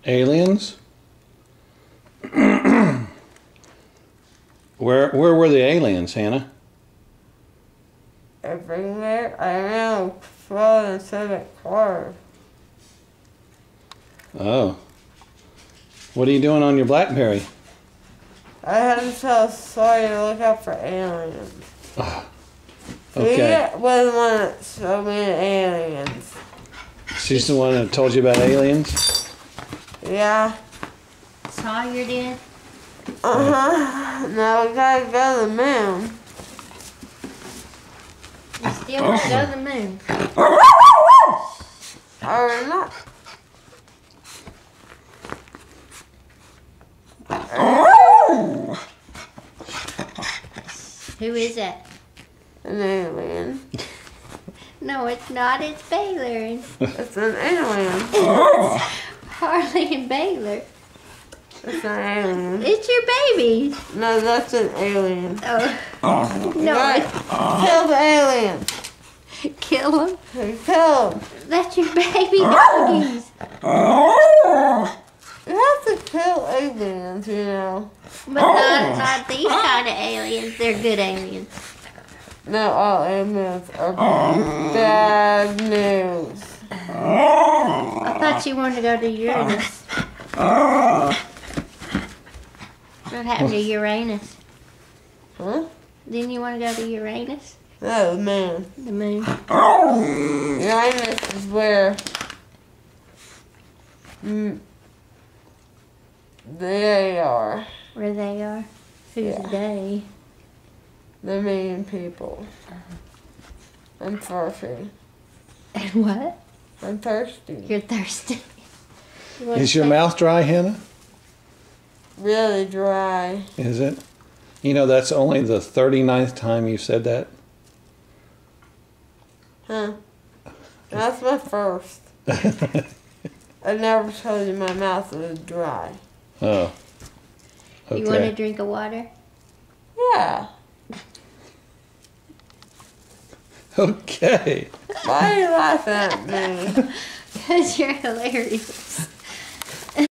Aliens? Where were the aliens, Hannah? Everywhere. I know. Flood and Civic car. Oh. What are you doing on your BlackBerry? I had to tell Sawyer to look out for aliens. Okay. He was the one that showed me the aliens. She's the one that told you about aliens? Yeah. Sawyer did? Now we gotta go to the moon. You still want to go to the moon? Or not. Who is that? An alien. No, it's not. It's Baylor. It's an alien. Harley and Baylor. It's an alien. It's your baby. No, that's an alien. Oh. No, Right. Kill the alien. kill him. Kill him. That's your baby doggies. You have to kill aliens, you know. But not these kind of aliens. They're good aliens. No, all aliens are bad news. I thought you wanted to go to Uranus. What happened to Uranus? Huh? Didn't you want to go to Uranus? No, man. The moon. Uranus is where they are. Where they are. Who's Yeah. they? The mean people. I'm thirsty. And what? I'm thirsty. You're thirsty. Is your mouth dry, Hannah? Really dry. Is it? You know, that's only the 39th time you've said that. Huh? That's my first. I never told you my mouth was dry. Oh. Okay. You want a drink of water? Yeah. Okay. Why are you laughing at me? Because you're hilarious.